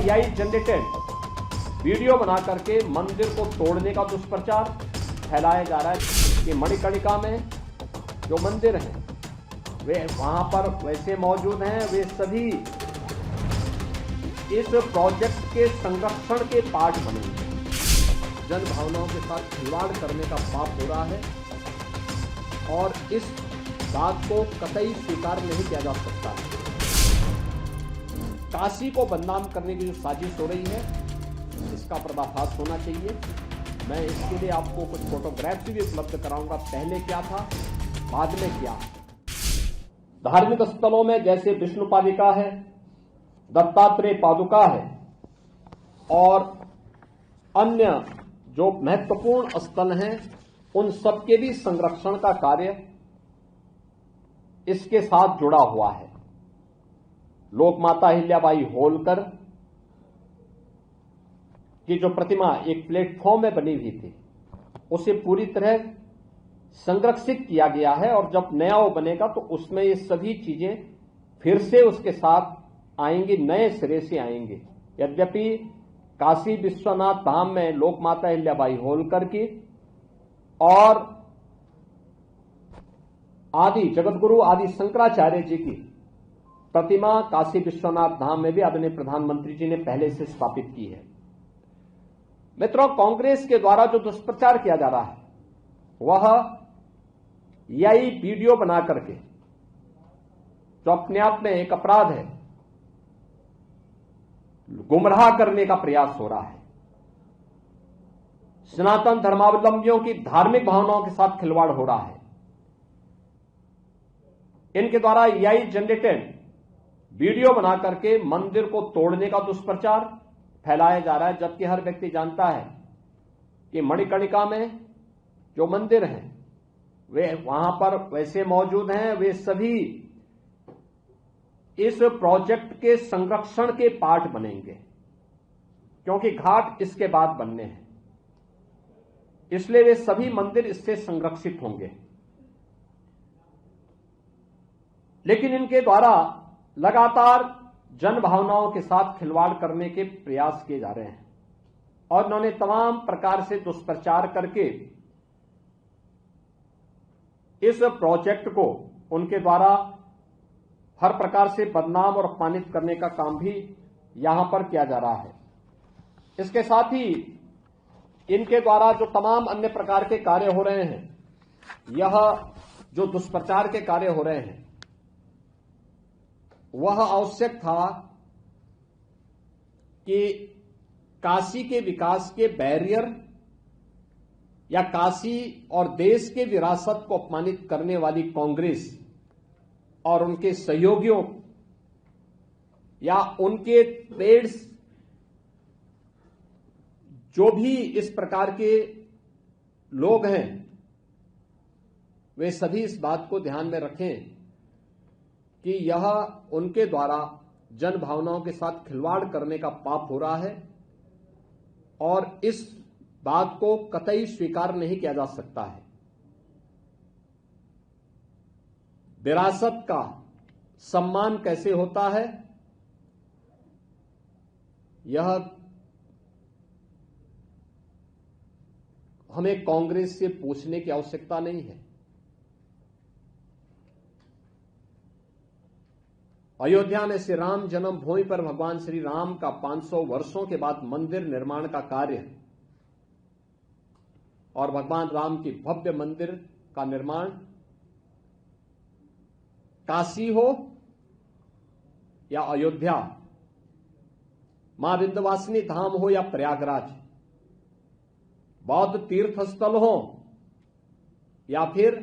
AI generated video बना करके मंदिर को तोड़ने का दुष्प्रचार फैलाया जा रहा है कि मणिकर्णिका में जो मंदिर हैं वे वहां पर वैसे मौजूद हैं, वे सभी इस प्रोजेक्ट के संरक्षण के पार्ट बनेंगे। जन भावनाओं के साथ खिलवाड़ करने का पाप हो रहा है और इस बात को कतई स्वीकार नहीं किया जा सकता है। काशी को बदनाम करने की जो साजिश हो रही है, इसका पर्दाफाश होना चाहिए। मैं इसके लिए आपको कुछ फोटोग्राफ्स भी उपलब्ध कराऊंगा, पहले क्या था बाद में क्या। धार्मिक स्थलों में जैसे विष्णु पादिका है, दत्तात्रेय पादुका है और अन्य जो महत्वपूर्ण स्थल हैं, उन सबके भी संरक्षण का कार्य इसके साथ जुड़ा हुआ है। लोक माता अहिल्याबाई होलकर की जो प्रतिमा एक प्लेटफॉर्म में बनी हुई थी, उसे पूरी तरह संरक्षित किया गया है और जब नया वो बनेगा तो उसमें ये सभी चीजें फिर से उसके साथ आएंगी, नए सिरे से आएंगे। यद्यपि काशी विश्वनाथ धाम में लोक माता अहिल्याबाई होलकर की और आदि जगतगुरु आदि शंकराचार्य जी की प्रतिमा काशी विश्वनाथ धाम में भी आदरणीय प्रधानमंत्री जी ने पहले से स्थापित की है। मित्रों, कांग्रेस के द्वारा जो दुष्प्रचार किया जा रहा है वह यही वीडियो बना करके, जो अपने आप में एक अपराध है, गुमराह करने का प्रयास हो रहा है। सनातन धर्मावलंबियों की धार्मिक भावनाओं के साथ खिलवाड़ हो रहा है। इनके द्वारा एआई जनरेटेड वीडियो बना करके मंदिर को तोड़ने का दुष्प्रचार फैलाया जा रहा है, जबकि हर व्यक्ति जानता है कि मणिकर्णिका में जो मंदिर हैं वे वहां पर वैसे मौजूद हैं, वे सभी इस प्रोजेक्ट के संरक्षण के पार्ट बनेंगे, क्योंकि घाट इसके बाद बनने हैं, इसलिए वे सभी मंदिर इससे संरक्षित होंगे। लेकिन इनके द्वारा लगातार जन भावनाओं के साथ खिलवाड़ करने के प्रयास किए जा रहे हैं और उन्होंने तमाम प्रकार से दुष्प्रचार करके इस प्रोजेक्ट को उनके द्वारा हर प्रकार से बदनाम और अपमानित करने का काम भी यहां पर किया जा रहा है। इसके साथ ही इनके द्वारा जो तमाम अन्य प्रकार के कार्य हो रहे हैं, यह जो दुष्प्रचार के कार्य हो रहे हैं, वह आवश्यक था कि काशी के विकास के बैरियर या काशी और देश के विरासत को अपमानित करने वाली कांग्रेस और उनके सहयोगियों या उनके ट्रेड्स जो भी इस प्रकार के लोग हैं, वे सभी इस बात को ध्यान में रखें कि यह उनके द्वारा जन भावनाओं के साथ खिलवाड़ करने का पाप हो रहा है और इस बात को कतई स्वीकार नहीं किया जा सकता है। विरासत का सम्मान कैसे होता है, यह हमें कांग्रेस से पूछने की आवश्यकता नहीं है। अयोध्या में श्री राम जन्मभूमि पर भगवान श्री राम का 500 वर्षों के बाद मंदिर निर्माण का कार्य और भगवान राम की भव्य मंदिर का निर्माण, काशी हो या अयोध्या, मां विंध्यवासिनी धाम हो या प्रयागराज, बौद्ध तीर्थ स्थल हो या फिर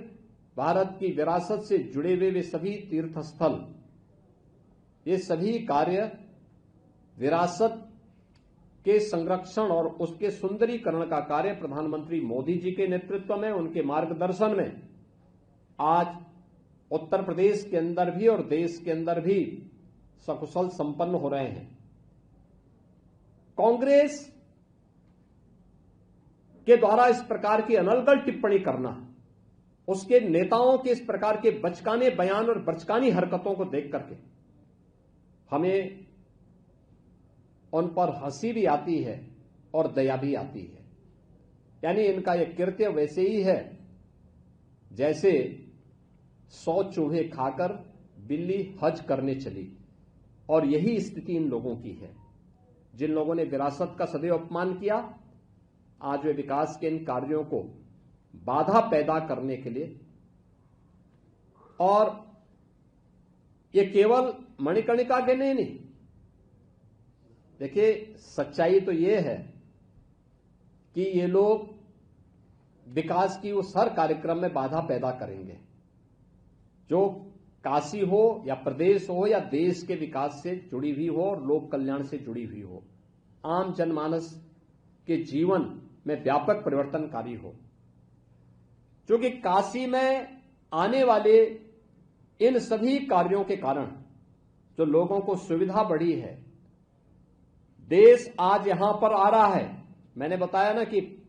भारत की विरासत से जुड़े हुए वे सभी तीर्थ स्थल, ये सभी कार्य विरासत के संरक्षण और उसके सुंदरीकरण का कार्य प्रधानमंत्री मोदी जी के नेतृत्व में, उनके मार्गदर्शन में आज उत्तर प्रदेश के अंदर भी और देश के अंदर भी सकुशल संपन्न हो रहे हैं। कांग्रेस के द्वारा इस प्रकार की अनर्गल टिप्पणी करना, उसके नेताओं के इस प्रकार के बचकाने बयान और बचकानी हरकतों को देख करके हमें उन पर हंसी भी आती है और दया भी आती है। यानी इनका यह कृत्य वैसे ही है जैसे 100 चूहे खाकर बिल्ली हज करने चली, और यही स्थिति इन लोगों की है। जिन लोगों ने विरासत का सदैव अपमान किया, आज वे विकास के इन कार्यों को बाधा पैदा करने के लिए, और ये केवल मणिकर्णिका के नहीं, देखिए सच्चाई तो ये है कि ये लोग विकास की उस हर कार्यक्रम में बाधा पैदा करेंगे जो काशी हो या प्रदेश हो या देश के विकास से जुड़ी हुई हो और लोक कल्याण से जुड़ी हुई हो, आम जनमानस के जीवन में व्यापक परिवर्तनकारी हो। क्योंकि काशी में आने वाले इन सभी कार्यों के कारण जो लोगों को सुविधा बढ़ी है, देश आज यहां पर आ रहा है। मैंने बताया ना कि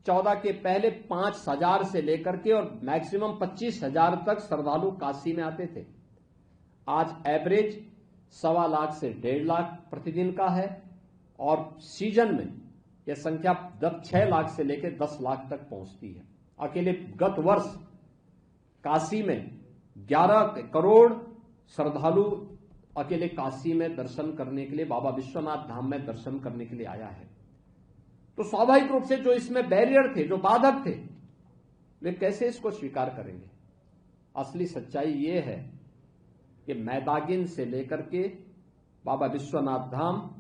14 के पहले 5,000 से लेकर के और मैक्सिमम 25,000 तक श्रद्धालु काशी में आते थे। आज एवरेज 1.25 लाख से 1.5 लाख प्रतिदिन का है, और सीजन में यह संख्या 6 लाख से लेकर 10 लाख तक पहुंचती है। अकेले गत वर्ष काशी में 11 करोड़ श्रद्धालु अकेले काशी में दर्शन करने के लिए, बाबा विश्वनाथ धाम में दर्शन करने के लिए आया है। तो स्वाभाविक रूप से जो इसमें बैरियर थे, जो बाधक थे, वे कैसे इसको स्वीकार करेंगे। असली सच्चाई ये है कि मैदागिन से लेकर के बाबा विश्वनाथ धाम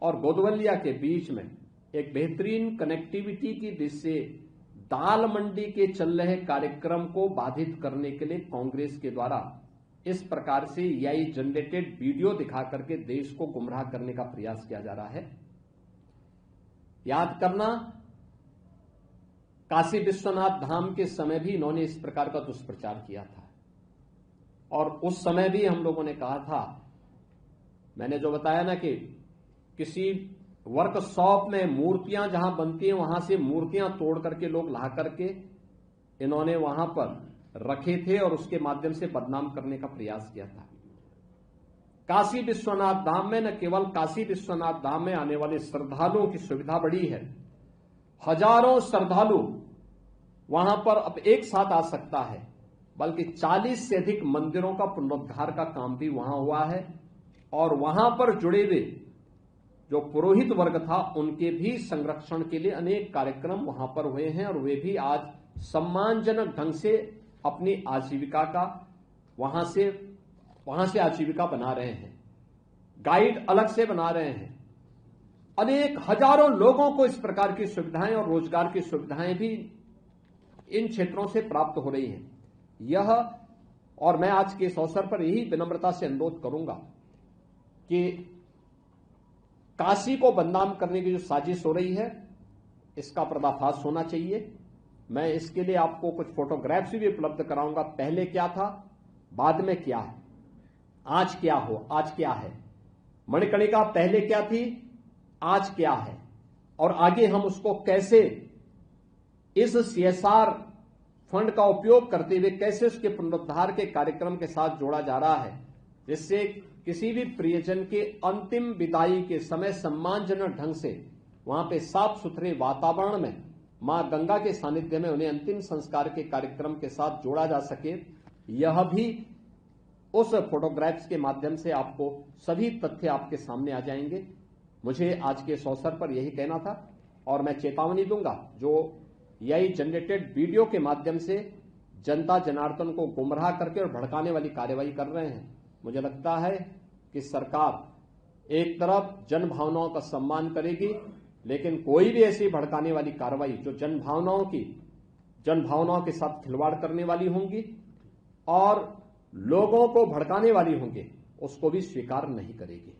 और गोदवलिया के बीच में एक बेहतरीन कनेक्टिविटी की दृष्टि से दाल मंडी के चल रहे कार्यक्रम को बाधित करने के लिए कांग्रेस के द्वारा इस प्रकार से एआई जनरेटेड वीडियो दिखा करके देश को गुमराह करने का प्रयास किया जा रहा है। याद करना, काशी विश्वनाथ धाम के समय भी इन्होंने इस प्रकार का दुष्प्रचार किया था, और उस समय भी हम लोगों ने कहा था, मैंने जो बताया ना कि किसी वर्कशॉप में मूर्तियां जहां बनती हैं वहां से मूर्तियां तोड़ करके लोग ला करके इन्होंने वहां पर रखे थे और उसके माध्यम से बदनाम करने का प्रयास किया था। काशी विश्वनाथ धाम में न केवल काशी विश्वनाथ धाम में आने वाले श्रद्धालुओं की सुविधा बढ़ी है, हजारों श्रद्धालु वहां पर अब एक साथ आ सकता है, बल्कि 40 से अधिक मंदिरों का पुनरुद्धार का काम भी वहां हुआ है, और वहां पर जुड़े हुए जो पुरोहित वर्ग था उनके भी संरक्षण के लिए अनेक कार्यक्रम वहां पर हुए हैं, और वे भी आज सम्मानजनक ढंग से अपनी आजीविका का वहां से आजीविका बना रहे हैं। गाइड अलग से बना रहे हैं। अनेक हजारों लोगों को इस प्रकार की सुविधाएं और रोजगार की सुविधाएं भी इन क्षेत्रों से प्राप्त हो रही हैं। यह, और मैं आज के इस अवसर पर यही विनम्रता से अनुरोध करूंगा कि काशी को बदनाम करने की जो साजिश हो रही है, इसका पर्दाफाश होना चाहिए। मैं इसके लिए आपको कुछ फोटोग्राफ्स भी उपलब्ध कराऊंगा। पहले क्या था, बाद में क्या है, आज क्या है। मणिकर्णिका पहले क्या थी, आज क्या है, और आगे हम उसको कैसे इस सीएसआर फंड का उपयोग करते हुए कैसे उसके पुनरुद्धार के कार्यक्रम के साथ जोड़ा जा रहा है, जिससे किसी भी प्रियजन के अंतिम विदाई के समय सम्मानजनक ढंग से वहां पे साफ सुथरे वातावरण में मां गंगा के सानिध्य में उन्हें अंतिम संस्कार के कार्यक्रम के साथ जोड़ा जा सके। यह भी उस फोटोग्राफ्स के माध्यम से आपको सभी तथ्य आपके सामने आ जाएंगे। मुझे आज के इस अवसर पर यही कहना था, और मैं चेतावनी दूंगा जो एआई जनरेटेड वीडियो के माध्यम से जनता जनार्दन को गुमराह करके और भड़काने वाली कार्यवाही कर रहे हैं। मुझे लगता है कि सरकार एक तरफ जन भावनाओं का सम्मान करेगी, लेकिन कोई भी ऐसी भड़काने वाली कार्रवाई जो जन भावनाओं के साथ खिलवाड़ करने वाली होंगी और लोगों को भड़काने वाली होंगी, उसको भी स्वीकार नहीं करेगी।